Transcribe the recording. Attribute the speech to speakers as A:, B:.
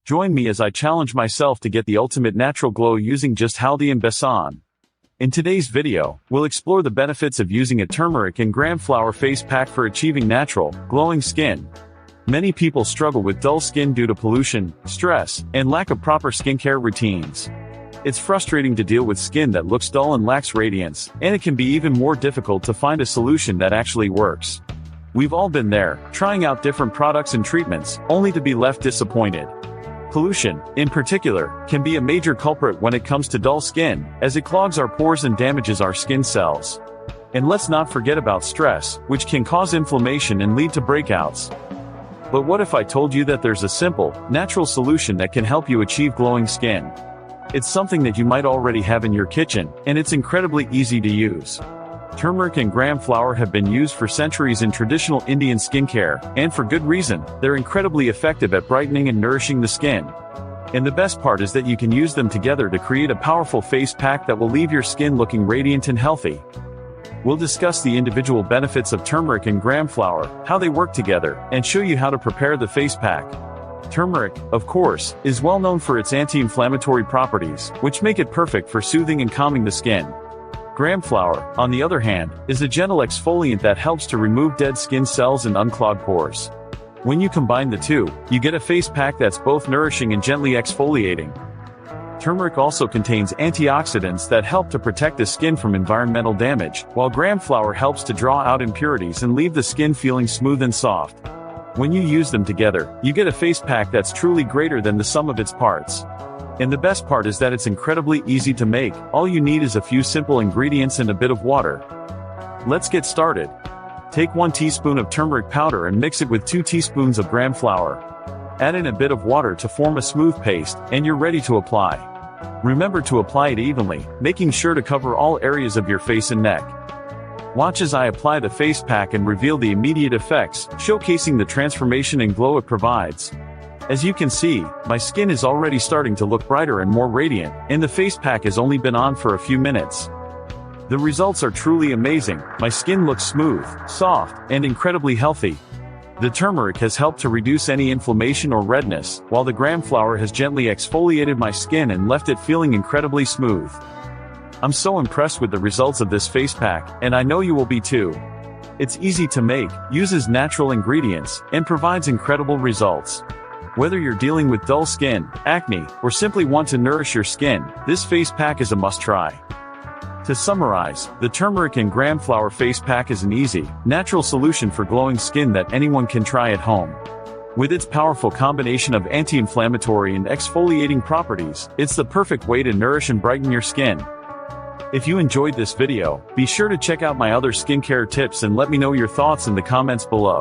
A: Join me as I challenge myself to get the ultimate natural glow using just Haldi and Besan. In today's video, we'll explore the benefits of using a turmeric and gram flower face pack for achieving natural, glowing skin. Many people struggle with dull skin due to pollution, stress, and lack of proper skincare routines. It's frustrating to deal with skin that looks dull and lacks radiance, and it can be even more difficult to find a solution that actually works. We've all been there, trying out different products and treatments, only to be left disappointed. Pollution, in particular, can be a major culprit when it comes to dull skin, as it clogs our pores and damages our skin cells. And let's not forget about stress, which can cause inflammation and lead to breakouts. But what if I told you that there's a simple, natural solution that can help you achieve glowing skin? It's something that you might already have in your kitchen, and it's incredibly easy to use. Turmeric and gram flower have been used for centuries in traditional Indian skincare, and for good reason. They're incredibly effective at brightening and nourishing the skin. And the best part is that you can use them together to create a powerful face pack that will leave your skin looking radiant and healthy. We'll discuss the individual benefits of turmeric and gram flower, how they work together, and show you how to prepare the face pack. Turmeric, of course, is well known for its anti-inflammatory properties, which make it perfect for soothing and calming the skin. Gram flower, on the other hand, is a gentle exfoliant that helps to remove dead skin cells and unclog pores. When you combine the two, you get a face pack that's both nourishing and gently exfoliating. Turmeric also contains antioxidants that help to protect the skin from environmental damage, while gram flower helps to draw out impurities and leave the skin feeling smooth and soft. When you use them together, you get a face pack that's truly greater than the sum of its parts. And the best part is that it's incredibly easy to make. All you need is a few simple ingredients and a bit of water. Let's get started. Take 1 teaspoon of turmeric powder and mix it with 2 teaspoons of gram flower. Add in a bit of water to form a smooth paste, and you're ready to apply. Remember to apply it evenly, making sure to cover all areas of your face and neck. Watch as I apply the face pack and reveal the immediate effects, showcasing the transformation and glow it provides. As you can see, my skin is already starting to look brighter and more radiant, and the face pack has only been on for a few minutes. The results are truly amazing. My skin looks smooth, soft, and incredibly healthy. The turmeric has helped to reduce any inflammation or redness, while the gram flower has gently exfoliated my skin and left it feeling incredibly smooth. I'm so impressed with the results of this face pack, and I know you will be too. It's easy to make, uses natural ingredients, and provides incredible results. Whether you're dealing with dull skin, acne, or simply want to nourish your skin, this face pack is a must-try. To summarize, the turmeric and gram flower face pack is an easy, natural solution for glowing skin that anyone can try at home. With its powerful combination of anti-inflammatory and exfoliating properties, it's the perfect way to nourish and brighten your skin. If you enjoyed this video, be sure to check out my other skincare tips and let me know your thoughts in the comments below.